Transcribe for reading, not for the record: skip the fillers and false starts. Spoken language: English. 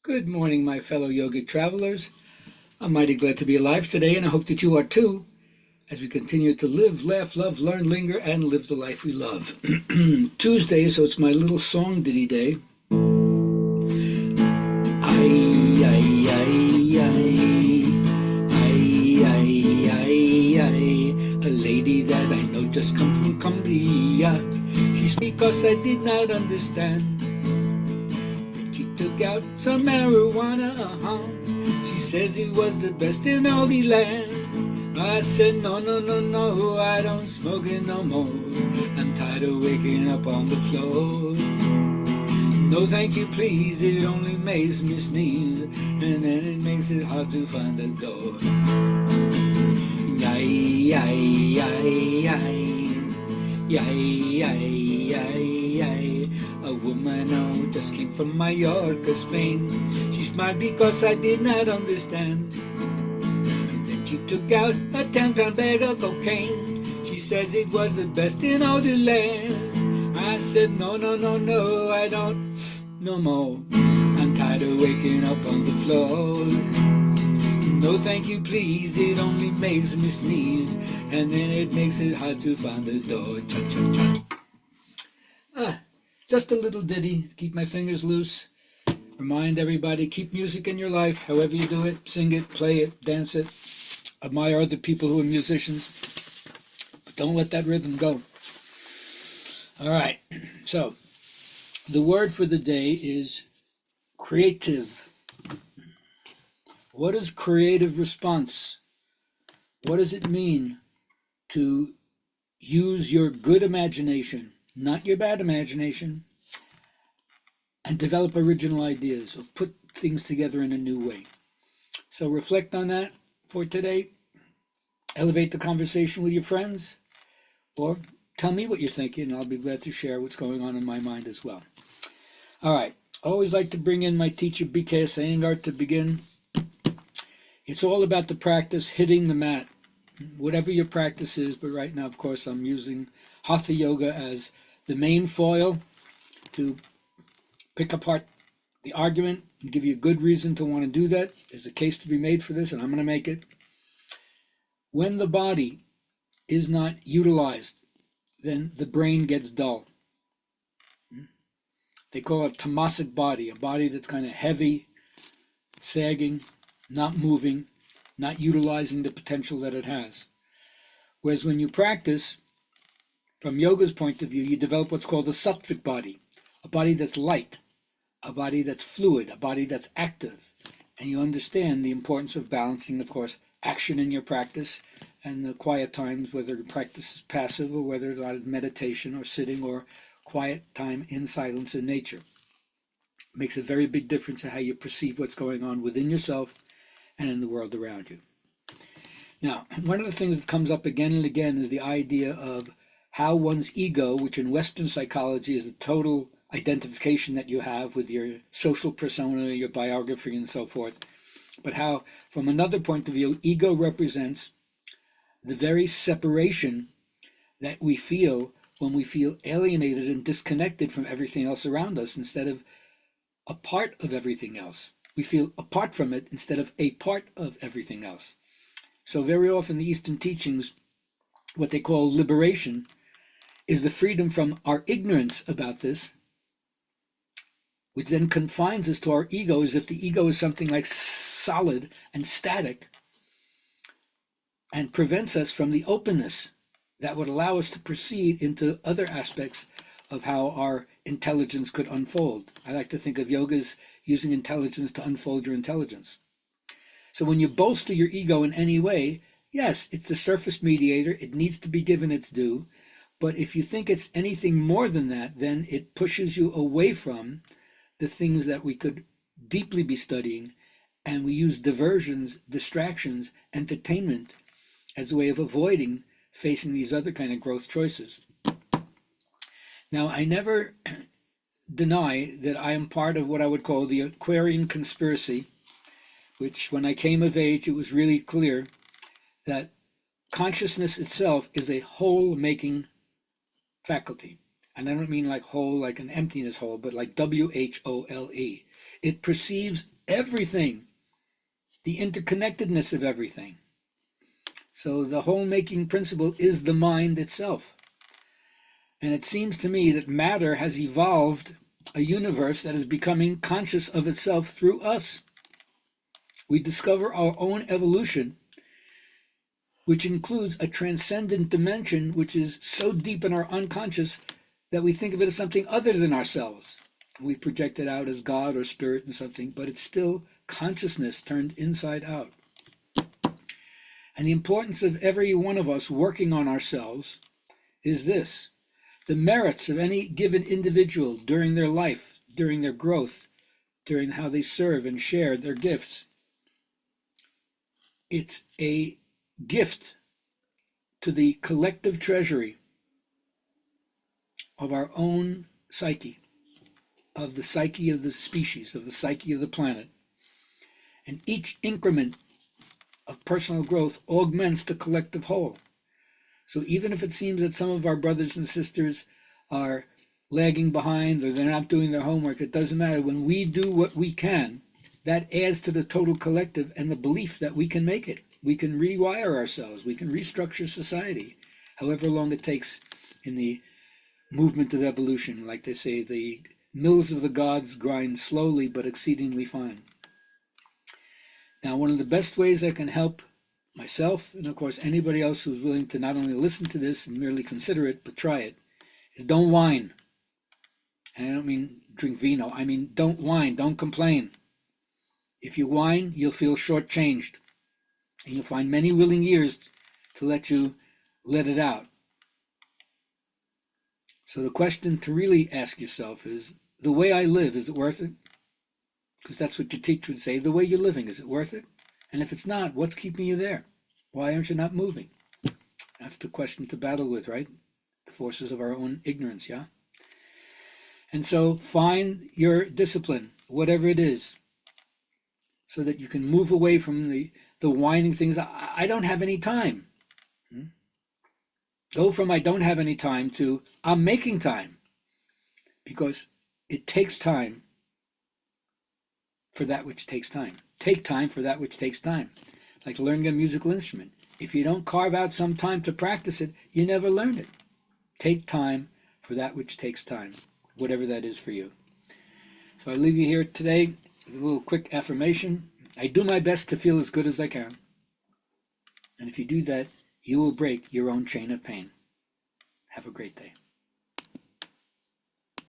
Good morning, my fellow yogic travelers. I'm mighty glad to be alive today, and I hope that you are too, as we continue to live, laugh, love, learn, linger, and live the life we love. Tuesday, so it's my little song ditty day. Ay, ay, ay, ay, ay, ay, ay, ay. A lady that I know just come from Cumbria. She speak 'cause I did not understand. She took out some marijuana, She says it was the best in all the land. I said, no, no, no, no, I don't smoke it no more. I'm tired of waking up on the floor. No, thank you, please, it only makes me sneeze, and then it makes it hard to find the door. Yay, yay, yay, yay, yay, yay, yay, yay. A woman who just came from Mallorca, Spain. She smiled because I did not understand. And then she took out a 10-pound bag of cocaine. She says it was the best in all the land. I said, no, no, no, no, I don't no more. I'm tired of waking up on the floor. No, thank you, please, it only makes me sneeze, and then it makes it hard to find the door. Cha, cha, cha. Just a little ditty to keep my fingers loose. Remind everybody, keep music in your life, however you do it. Sing it, play it, dance it. Admire other people who are musicians. But don't let that rhythm go. All right, so the word for the day is creative. What is creative response? What does it mean to use your good imagination, not your bad imagination, and develop original ideas or put things together in a new way? So reflect on that for today. Elevate the conversation with your friends, or tell me what you're thinking, and I'll be glad to share what's going on in my mind as well. All right, I always like to bring in my teacher, BK Iyengar, to begin. It's all about the practice, hitting the mat, whatever your practice is, but right now, of course, I'm using Hatha Yoga as the main foil to pick apart the argument and give you a good reason to want to do that. There's a case to be made for this, and I'm going to make it. When the body is not utilized, then the brain gets dull. They call it tamasic body, a body that's kind of heavy, sagging, not moving, not utilizing the potential that it has. Whereas when you practice, from yoga's point of view, you develop what's called a sattvic body, a body that's light, a body that's fluid, a body that's active. And you understand the importance of balancing, of course, action in your practice and the quiet times, whether the practice is passive or whether it's meditation or sitting or quiet time in silence in nature. It makes a very big difference in how you perceive what's going on within yourself and in the world around you. Now, one of the things that comes up again and again is the idea of how one's ego, which in Western psychology is the total identification that you have with your social persona, your biography, and so forth, but how, from another point of view, ego represents the very separation that we feel when we feel alienated and disconnected from everything else around us instead of a part of everything else. We feel apart from it instead of a part of everything else. So very often the Eastern teachings, what they call liberation, is the freedom from our ignorance about this, which then confines us to our ego as if the ego is something like solid and static and prevents us from the openness that would allow us to proceed into other aspects of how our intelligence could unfold. I like to think of yoga as using intelligence to unfold your intelligence. So when you bolster your ego in any way, yes, it's the surface mediator, it needs to be given its due, but if you think it's anything more than that, then it pushes you away from the things that we could deeply be studying, and we use diversions, distractions, entertainment as a way of avoiding facing these other kind of growth choices. Now, I never deny that I am part of what I would call the Aquarian conspiracy, which when I came of age, it was really clear that consciousness itself is a whole-making faculty. And I don't mean like whole, like an emptiness hole, but like WHOLE. It perceives everything, the interconnectedness of everything. So the whole making principle is the mind itself. And it seems to me that matter has evolved a universe that is becoming conscious of itself through us. We discover our own evolution, which includes a transcendent dimension which is so deep in our unconscious that we think of it as something other than ourselves. We project it out as God or spirit and something, but it's still consciousness turned inside out. And the importance of every one of us working on ourselves is this: the merits of any given individual during their life, during their growth, during how they serve and share their gifts. It's a gift to the collective treasury of our own psyche, of the psyche of the species, of the psyche of the planet. And each increment of personal growth augments the collective whole. So even if it seems that some of our brothers and sisters are lagging behind or they're not doing their homework, it doesn't matter. When we do what we can, that adds to the total collective and the belief that we can make it. We can rewire ourselves. We can restructure society, however long it takes in the movement of evolution. Like they say, the mills of the gods grind slowly but exceedingly fine. Now, one of the best ways I can help myself, and of course anybody else who's willing to not only listen to this and merely consider it, but try it, is don't whine. And I don't mean drink vino. I mean don't whine, don't complain. If you whine, you'll feel shortchanged. And you'll find many willing ears to let you let it out. So the question to really ask yourself is, the way I live, is it worth it? Because that's what your teacher would say. The way you're living, is it worth it? And if it's not, what's keeping you there? Why aren't you not moving? That's the question to battle with, right? The forces of our own ignorance, yeah? And so find your discipline, whatever it is, so that you can move away from the whining things. I don't have any time. Go from I don't have any time to I'm making time. Because it takes time for that which takes time. Take time for that which takes time. Like learning a musical instrument. If you don't carve out some time to practice it, you never learn it. Take time for that which takes time, whatever that is for you. So I leave you here today with a little quick affirmation. I do my best to feel as good as I can. And if you do that, you will break your own chain of pain. Have a great day.